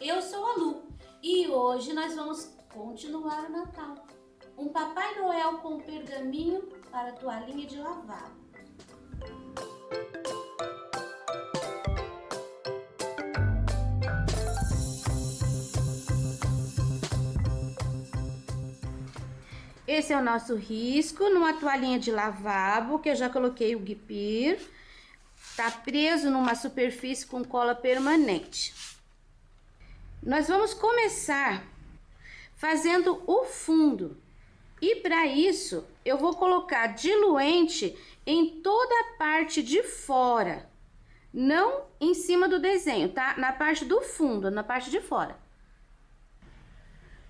eu sou a Lu e hoje nós vamos continuar o Natal. Um Papai Noel com pergaminho para toalhinha de lavar. Esse é o nosso risco numa toalhinha de lavabo que eu já coloquei o guipir. Tá preso numa superfície com cola permanente. Nós vamos começar fazendo o fundo. E para isso, eu vou colocar diluente em toda a parte de fora. Não em cima do desenho, tá? Na parte do fundo, na parte de fora.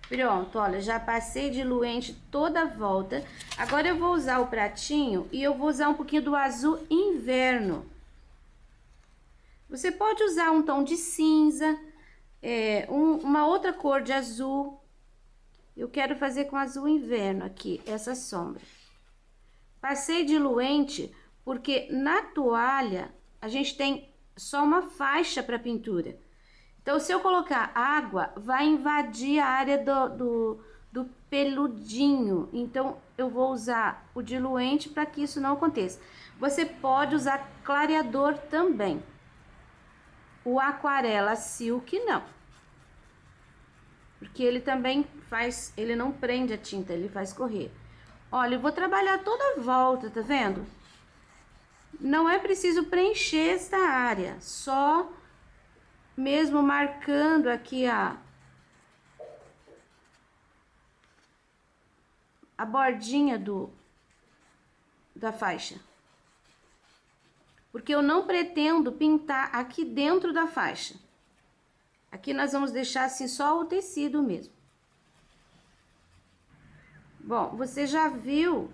Pronto, olha, já passei diluente toda a volta. Agora eu vou usar o pratinho e eu vou usar um pouquinho do azul inverno. Você pode usar um tom de cinza, uma outra cor de azul. Eu quero fazer com azul inverno aqui, essa sombra. Passei diluente porque na toalha a gente tem só uma faixa para pintura. Então, se eu colocar água, vai invadir a área do peludinho. Então, eu vou usar o diluente para que isso não aconteça. Você pode usar clareador também. O aquarela silk não. Porque ele também faz, ele não prende a tinta, ele faz correr. Olha, eu vou trabalhar toda a volta, tá vendo? Não é preciso preencher esta área, só mesmo marcando aqui a bordinha da faixa. Porque eu não pretendo pintar aqui dentro da faixa. Aqui nós vamos deixar assim só o tecido mesmo. Bom, você já viu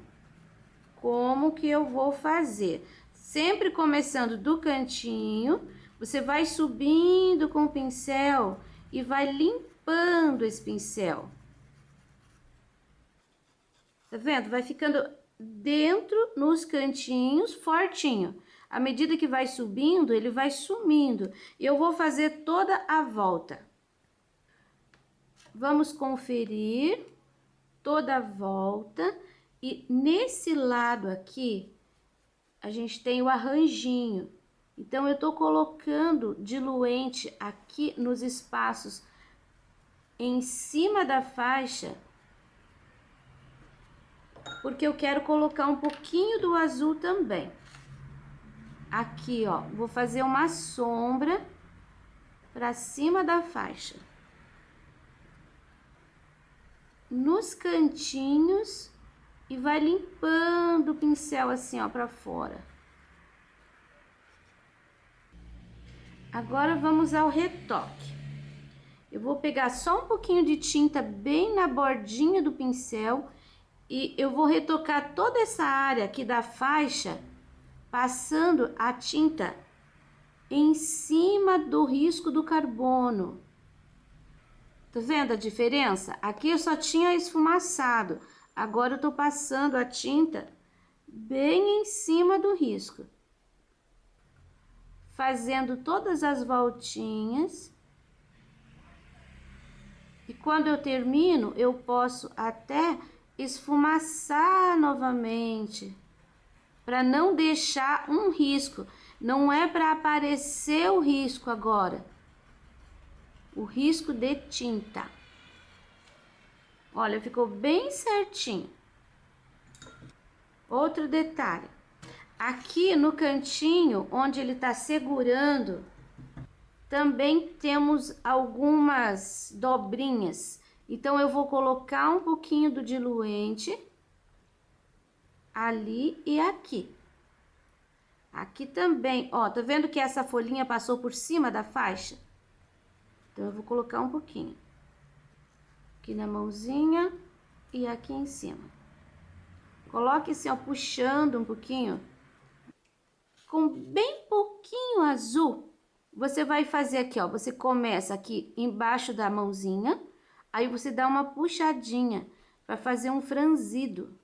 como que eu vou fazer. Sempre começando do cantinho, você vai subindo com o pincel e vai limpando esse pincel. Tá vendo? Vai ficando dentro nos cantinhos, fortinho. À medida que vai subindo, ele vai sumindo. E eu vou fazer toda a volta. Vamos conferir toda a volta. E nesse lado aqui, a gente tem o arranjinho. Então, eu tô colocando diluente aqui nos espaços em cima da faixa, porque eu quero colocar um pouquinho do azul também. Aqui, ó, vou fazer uma sombra pra cima da faixa. Nos cantinhos e vai limpando o pincel assim, ó, pra fora. Agora vamos ao retoque. Eu vou pegar só um pouquinho de tinta bem na bordinha do pincel e eu vou retocar toda essa área aqui da faixa, passando a tinta em cima do risco do carbono. Tá vendo a diferença? Aqui eu só tinha esfumaçado, agora eu tô passando a tinta bem em cima do risco. Fazendo todas as voltinhas. E quando eu termino, eu posso até esfumaçar novamente, para não deixar um risco. Não é para aparecer o risco agora, o risco de tinta. Olha, ficou bem certinho. Outro detalhe, aqui no cantinho onde ele tá segurando, também temos algumas dobrinhas. Então, eu vou colocar um pouquinho do diluente ali e aqui. Aqui também, ó, tá vendo que essa folhinha passou por cima da faixa? Então, eu vou colocar um pouquinho. Aqui na mãozinha e aqui em cima. Coloque assim, ó, puxando um pouquinho. Com bem pouquinho azul. Você vai fazer aqui, ó, você começa aqui embaixo da mãozinha, aí você dá uma puxadinha para fazer um franzido.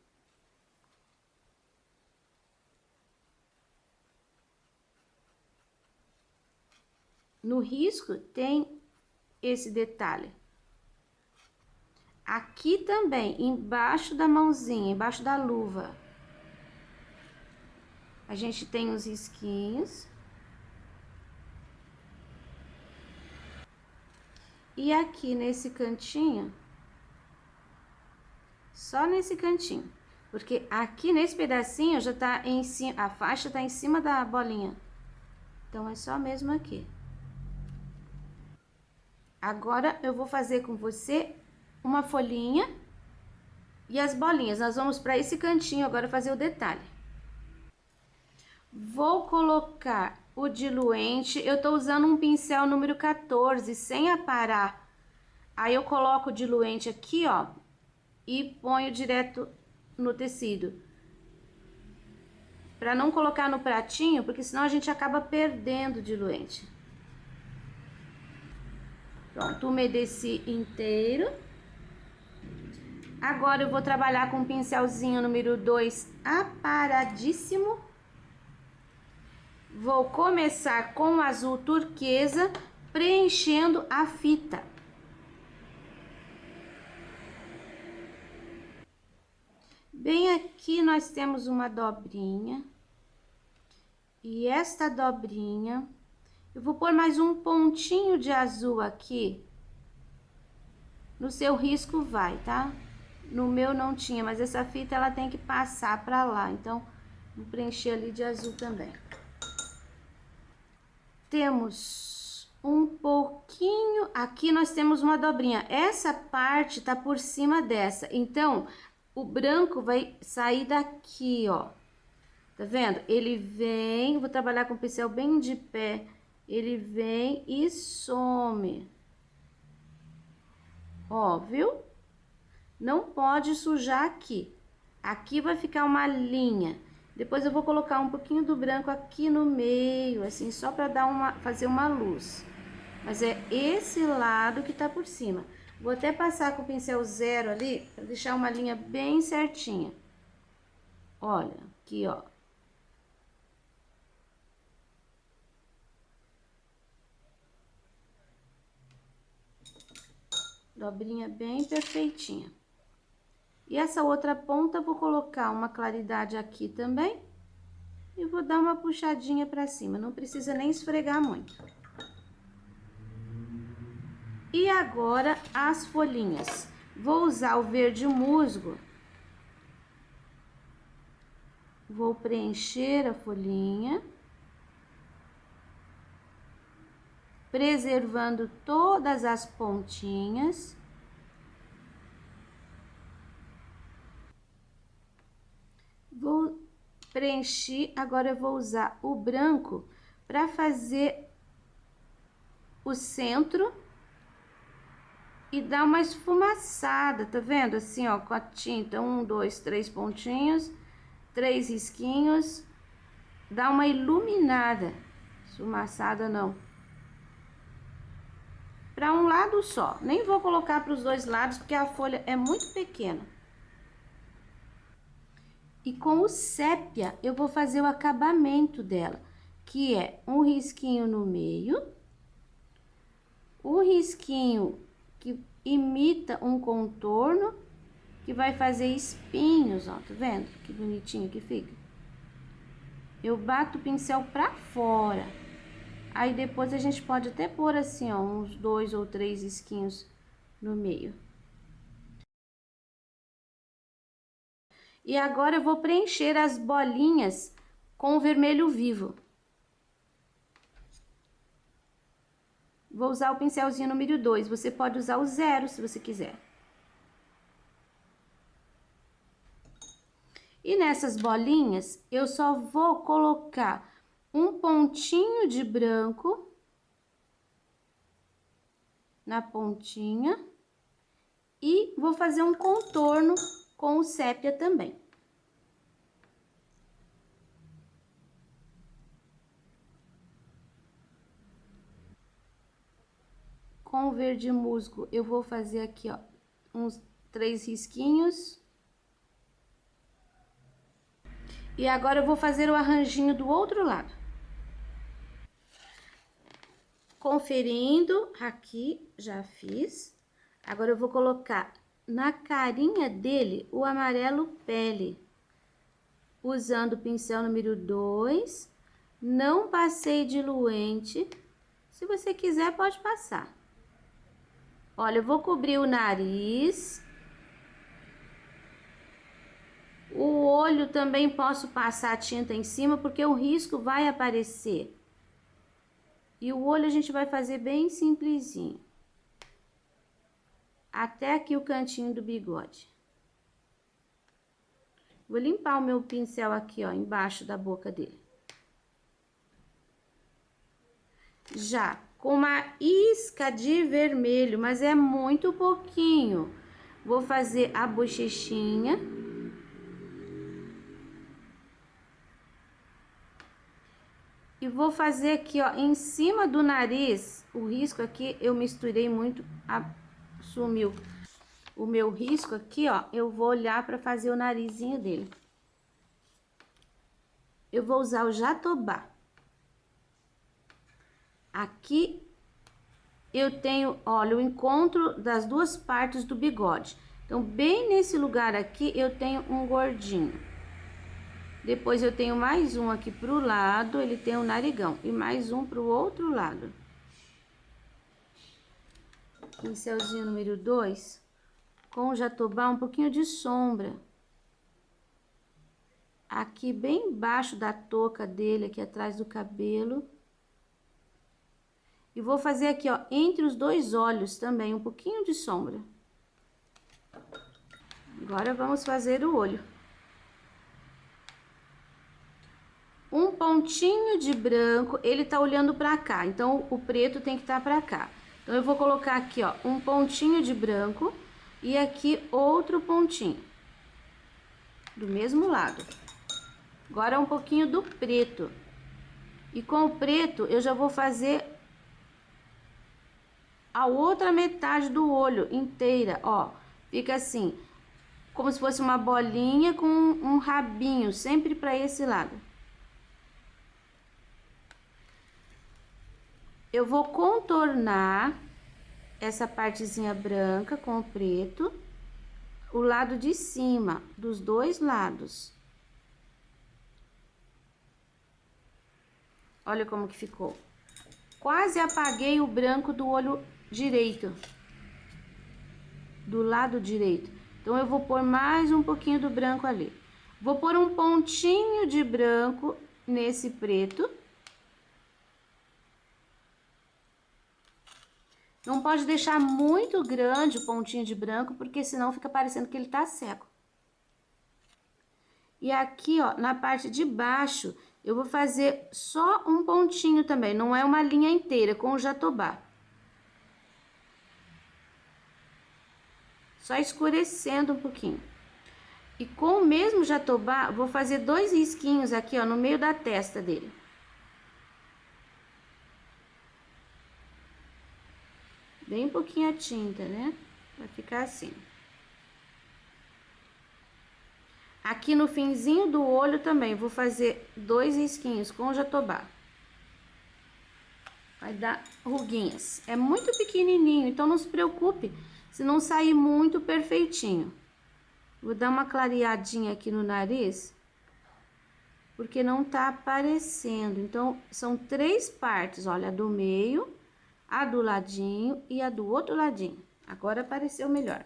No risco tem esse detalhe. Aqui também, embaixo da mãozinha, embaixo da luva, a gente tem os risquinhos. E aqui nesse cantinho, só nesse cantinho, porque aqui nesse pedacinho já tá em cima, a faixa tá em cima da bolinha. Então, é só mesmo aqui. Agora, eu vou fazer com você uma folhinha e as bolinhas. Nós vamos para esse cantinho agora fazer o detalhe. Vou colocar o diluente, eu tô usando um pincel número 14, sem aparar. Aí, eu coloco o diluente aqui, ó, e ponho direto no tecido. Pra não colocar no pratinho, porque senão a gente acaba perdendo o diluente. Pronto, umedeci inteiro. Agora, eu vou trabalhar com o pincelzinho número 2 aparadíssimo. Vou começar com o azul turquesa, preenchendo a fita. Bem aqui nós temos uma dobrinha. E esta dobrinha, eu vou pôr mais um pontinho de azul aqui. No seu risco vai, tá? No meu não tinha, mas essa fita ela tem que passar pra lá, então vou preencher ali de azul também. Temos um pouquinho, aqui nós temos uma dobrinha, essa parte tá por cima dessa, então o branco vai sair daqui, ó, tá vendo? Ele vem, vou trabalhar com o pincel bem de pé, ele vem e some, ó, viu? Não pode sujar aqui, aqui vai ficar uma linha. Depois eu vou colocar um pouquinho do branco aqui no meio, assim, só pra dar fazer uma luz. Mas é esse lado que tá por cima. Vou até passar com o pincel 0 ali, pra deixar uma linha bem certinha. Olha, aqui, ó. Dobrinha bem perfeitinha. E essa outra ponta, vou colocar uma claridade aqui também. E vou dar uma puxadinha pra cima, não precisa nem esfregar muito. E agora, as folhinhas. Vou usar o verde musgo. Vou preencher a folhinha. Preservando todas as pontinhas. Vou preencher, agora eu vou usar o branco para fazer o centro e dar uma esfumaçada, tá vendo? Assim, ó, com a tinta, 1, 2, 3 pontinhos, 3 risquinhos, dá uma iluminada, esfumaçada não. Para um lado só, nem vou colocar para os dois lados, porque a folha é muito pequena. E com o sépia, eu vou fazer o acabamento dela, que é um risquinho no meio, um risquinho que imita um contorno, que vai fazer espinhos, ó, tá vendo? Que bonitinho que fica. Eu bato o pincel pra fora, aí depois a gente pode até pôr assim, ó, uns 2 ou 3 risquinhos no meio. E agora eu vou preencher as bolinhas com o vermelho vivo. Vou usar o pincelzinho número 2, você pode usar o 0 se você quiser. E nessas bolinhas, eu só vou colocar um pontinho de branco na pontinha e vou fazer um contorno com o sépia também. Com o verde musgo, eu vou fazer aqui, ó, uns 3 risquinhos. E agora eu vou fazer o arranjinho do outro lado. conferindo, aqui já fiz. Agora eu vou colocar na carinha dele o amarelo pele. Usando o pincel número 2, não passei diluente. Se você quiser, pode passar. Olha, eu vou cobrir o nariz. O olho também posso passar a tinta em cima, porque o risco vai aparecer. E o olho a gente vai fazer bem simplesinho. Até aqui o cantinho do bigode. Vou limpar o meu pincel aqui, ó, embaixo da boca dele. Já com uma isca de vermelho, mas é muito pouquinho. Vou fazer a bochechinha. E vou fazer aqui, ó, em cima do nariz. O risco aqui, eu misturei muito, sumiu. O meu risco aqui, ó, eu vou olhar para fazer o narizinho dele. Eu vou usar o jatobá. Aqui eu tenho, olha, o encontro das duas partes do bigode. Então, bem nesse lugar aqui, eu tenho um gordinho. Depois eu tenho mais um aqui pro lado, ele tem um narigão. E mais um pro outro lado. Pincelzinho número 2. Com o jatobá, um pouquinho de sombra. Aqui bem embaixo da touca dele, aqui atrás do cabelo. E vou fazer aqui, ó, entre os dois olhos também, um pouquinho de sombra. Agora vamos fazer o olho. Um pontinho de branco, ele tá olhando pra cá, então o preto tem que estar pra cá. Então eu vou colocar aqui, ó, um pontinho de branco. E aqui outro pontinho, do mesmo lado. Agora um pouquinho do preto. E com o preto eu já vou fazer a outra metade do olho inteira, ó. Fica assim, como se fosse uma bolinha com um rabinho, sempre para esse lado. Eu vou contornar essa partezinha branca com o preto, o lado de cima, dos dois lados. Olha como que ficou. Quase apaguei o branco do olho direito, do lado direito. Então, eu vou pôr mais um pouquinho do branco ali. Vou pôr um pontinho de branco nesse preto. Não pode deixar muito grande o pontinho de branco, porque senão fica parecendo que ele tá seco. E aqui, ó, na parte de baixo, eu vou fazer só um pontinho também, não é uma linha inteira, com o jatobá. Só escurecendo um pouquinho. E com o mesmo jatobá, vou fazer 2 risquinhos aqui, ó, no meio da testa dele. Bem pouquinho a tinta, né? Vai ficar assim. Aqui no finzinho do olho também, vou fazer 2 risquinhos com o jatobá. Vai dar ruguinhas. É muito pequenininho, então não se preocupe se não sair muito perfeitinho. Vou dar uma clareadinha aqui no nariz, porque não tá aparecendo. Então, são 3 partes, olha, a do meio, a do ladinho e a do outro ladinho. Agora apareceu melhor.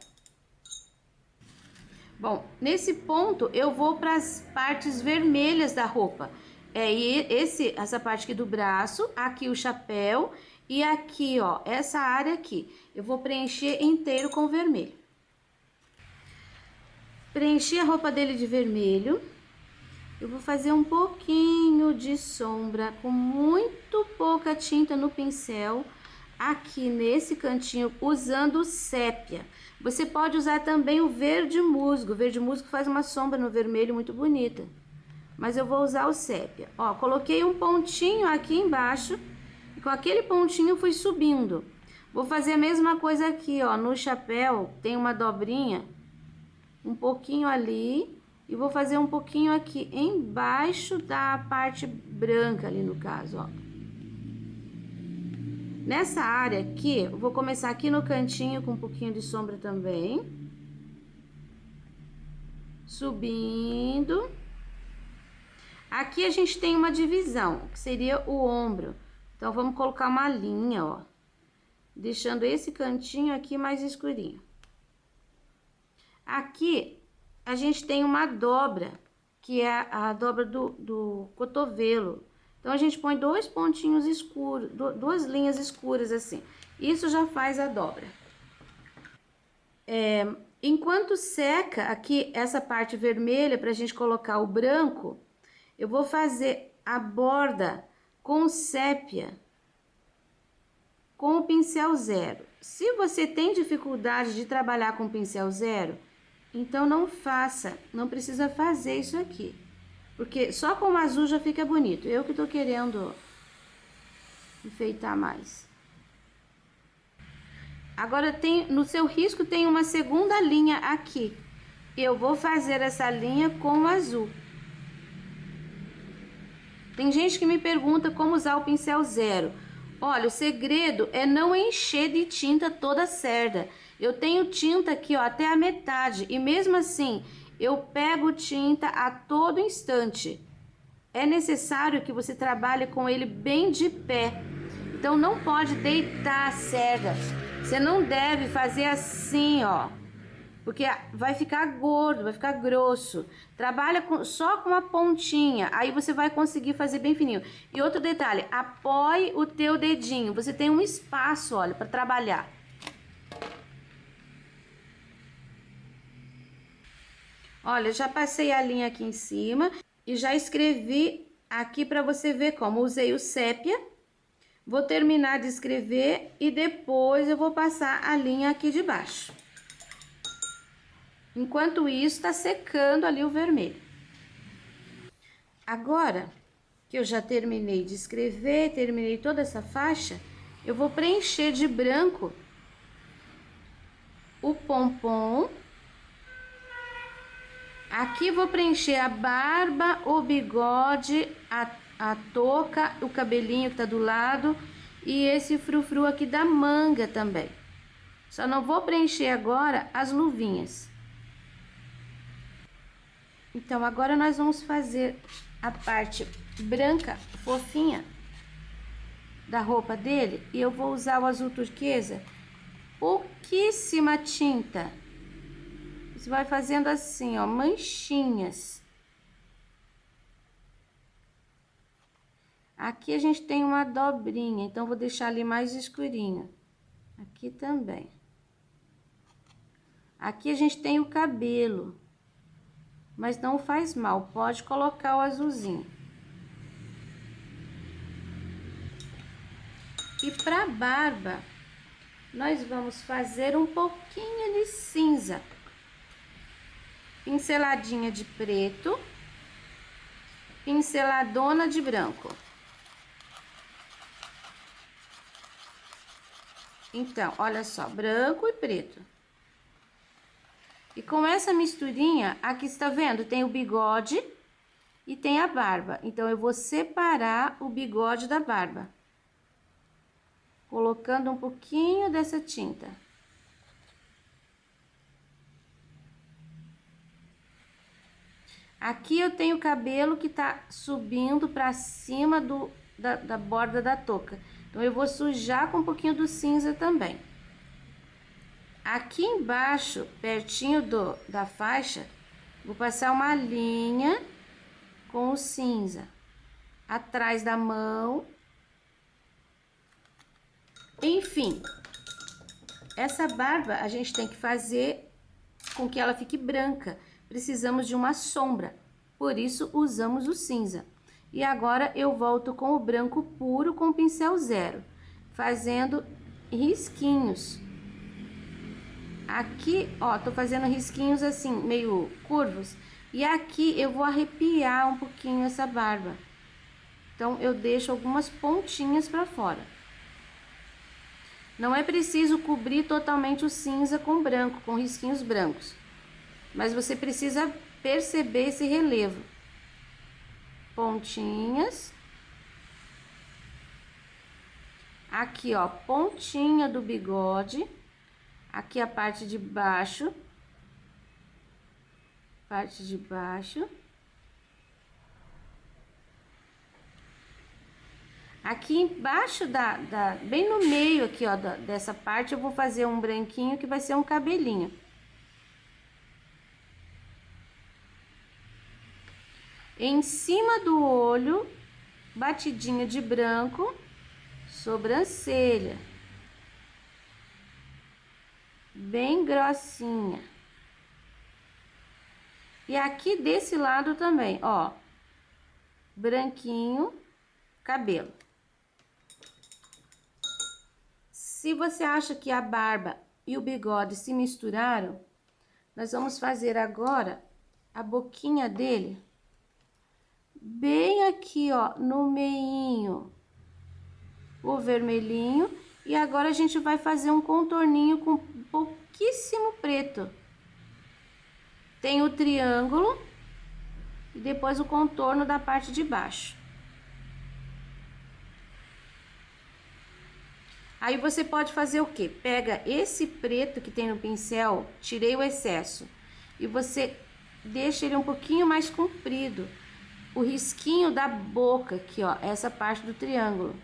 Bom, nesse ponto eu vou para as partes vermelhas da roupa. Essa parte aqui do braço, aqui o chapéu e aqui, ó, essa área aqui. Eu vou preencher inteiro com vermelho. Preenchi a roupa dele de vermelho. Eu vou fazer um pouquinho de sombra com muito pouca tinta no pincel. Aqui nesse cantinho, usando sépia. Você pode usar também o verde musgo. O verde musgo faz uma sombra no vermelho muito bonita. Mas eu vou usar o sépia. Ó, coloquei um pontinho aqui embaixo. E com aquele pontinho fui subindo. Vou fazer a mesma coisa aqui, ó. No chapéu tem uma dobrinha. Um pouquinho ali. E vou fazer um pouquinho aqui embaixo da parte branca ali no caso, ó. Nessa área aqui, eu vou começar aqui no cantinho com um pouquinho de sombra também. Subindo. Aqui a gente tem uma divisão, que seria o ombro. Então, vamos colocar uma linha, ó. Deixando esse cantinho aqui mais escurinho. Aqui, a gente tem uma dobra, que é a dobra do cotovelo. Então, a gente põe dois pontinhos escuros, duas linhas escuras assim. Isso já faz a dobra. Enquanto seca aqui essa parte vermelha pra gente colocar o branco, eu vou fazer a borda com sépia, com o pincel zero. Se você tem dificuldade de trabalhar com pincel zero, então não faça, não precisa fazer isso aqui. Porque só com o azul já fica bonito. Eu que tô querendo enfeitar mais. Agora, no seu risco tem uma segunda linha aqui. Eu vou fazer essa linha com o azul. Tem gente que me pergunta como usar o pincel zero. Olha, o segredo é não encher de tinta toda a cerda. Eu tenho tinta aqui, ó, até a metade. E mesmo assim, eu pego tinta a todo instante. É necessário que você trabalhe com ele bem de pé. Então, não pode deitar a cerda. Você não deve fazer assim, ó. Porque vai ficar gordo, vai ficar grosso. Trabalha só com a pontinha, aí você vai conseguir fazer bem fininho. E outro detalhe, apoie o teu dedinho. Você tem um espaço, olha, para trabalhar. Olha, já passei a linha aqui em cima e já escrevi aqui para você ver como. Usei o sépia. Vou terminar de escrever e depois eu vou passar a linha aqui de baixo. Enquanto isso, tá secando ali o vermelho. Agora que eu já terminei de escrever, terminei toda essa faixa, eu vou preencher de branco o pompom. Aqui vou preencher a barba, o bigode, a touca, o cabelinho que tá do lado e esse frufru aqui da manga também. Só não vou preencher agora as luvinhas. Então, agora nós vamos fazer a parte branca, fofinha, da roupa dele. E eu vou usar o azul turquesa, pouquíssima tinta. Você vai fazendo assim, ó, manchinhas. Aqui a gente tem uma dobrinha, então vou deixar ali mais escurinho. Aqui também. Aqui a gente tem o cabelo. Mas não faz mal, pode colocar o azulzinho. E para barba, nós vamos fazer um pouquinho de cinza. Pinceladinha de preto, pinceladona de branco. Então, olha só, branco e preto. E com essa misturinha, aqui está vendo? Tem o bigode e tem a barba. Então, eu vou separar o bigode da barba. Colocando um pouquinho dessa tinta. Aqui eu tenho o cabelo que tá subindo pra cima da borda da touca. Então, eu vou sujar com um pouquinho do cinza também. Aqui embaixo, pertinho da faixa, vou passar uma linha com o cinza. Atrás da mão. Enfim, essa barba a gente tem que fazer com que ela fique branca. Precisamos de uma sombra, por isso usamos o cinza. E agora eu volto com o branco puro com o pincel zero, fazendo risquinhos. Aqui, ó, tô fazendo risquinhos assim, meio curvos. E aqui eu vou arrepiar um pouquinho essa barba. Então, eu deixo algumas pontinhas pra fora. Não é preciso cobrir totalmente o cinza com branco, com risquinhos brancos. Mas você precisa perceber esse relevo. Pontinhas. Aqui, ó, pontinha do bigode. Aqui a parte de baixo. Parte de baixo. Aqui embaixo bem no meio aqui, ó, dessa parte, eu vou fazer um branquinho que vai ser um cabelinho. Em cima do olho, batidinho de branco, sobrancelha. Bem grossinha. E aqui desse lado também, ó, branquinho, cabelo. Se você acha que a barba e o bigode se misturaram, nós vamos fazer agora a boquinha dele bem aqui, ó, no meinho, o vermelhinho. E agora a gente vai fazer um contorninho com pouquíssimo preto. Tem o triângulo e depois o contorno da parte de baixo. Aí você pode fazer o quê? Pega esse preto que tem no pincel, tirei o excesso, e você deixa ele um pouquinho mais comprido. O risquinho da boca aqui, ó, essa parte do triângulo.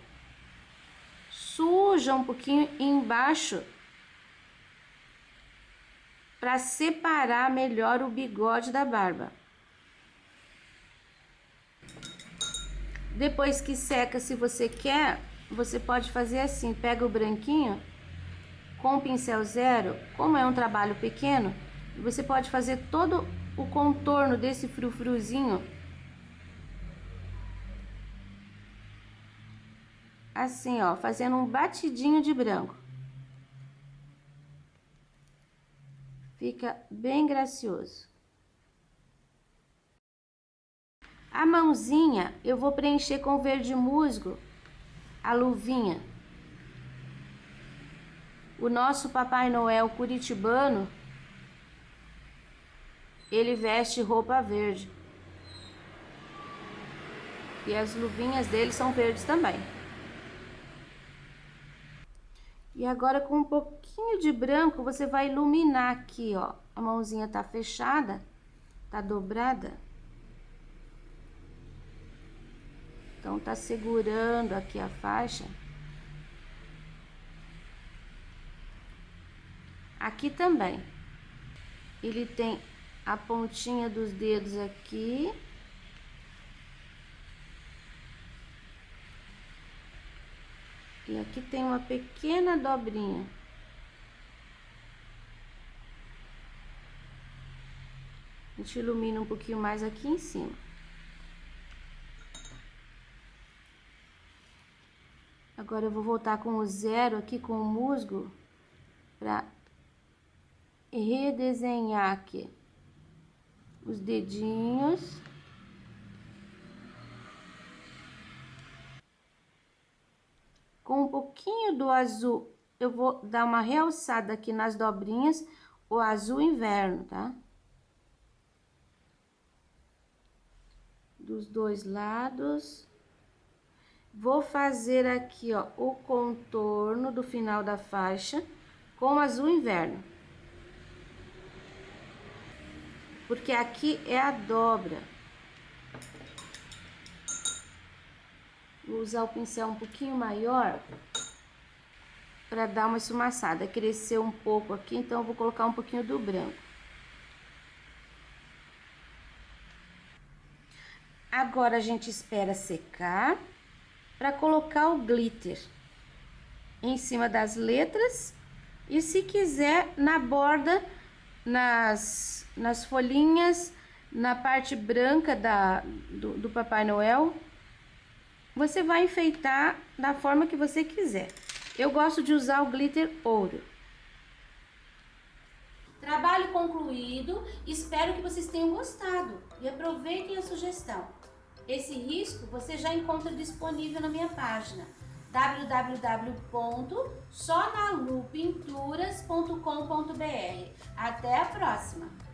Suja um pouquinho embaixo para separar melhor o bigode da barba. Depois que seca, se você quer, você pode fazer assim, pega o branquinho com o pincel zero, como é um trabalho pequeno, você pode fazer todo o contorno desse frufruzinho assim, ó, fazendo um batidinho de branco. Fica bem gracioso. A mãozinha eu vou preencher com verde musgo, a luvinha. O nosso Papai Noel curitibano, ele veste roupa verde. E as luvinhas dele são verdes também. E agora com um pouquinho de branco você vai iluminar aqui, ó. A mãozinha tá fechada, tá dobrada. Então tá segurando aqui a faixa. Aqui também. Ele tem a pontinha dos dedos aqui. E aqui tem uma pequena dobrinha. A gente ilumina um pouquinho mais aqui em cima. Agora eu vou voltar com o zero aqui, com o musgo, para redesenhar aqui os dedinhos. Com um pouquinho do azul, eu vou dar uma realçada aqui nas dobrinhas, o azul inverno, tá? Dos dois lados. Vou fazer aqui, ó, o contorno do final da faixa com azul inverno. Porque aqui é a dobra. Vou usar o pincel um pouquinho maior para dar uma esfumaçada. Cresceu um pouco aqui, então eu vou colocar um pouquinho do branco. Agora a gente espera secar para colocar o glitter em cima das letras e, se quiser, na borda, nas folhinhas, na parte branca do Papai Noel. Você vai enfeitar da forma que você quiser. Eu gosto de usar o glitter ouro. Trabalho concluído. Espero que vocês tenham gostado e aproveitem a sugestão. Esse risco você já encontra disponível na minha página www.sonalupinturas.com.br. Até a próxima!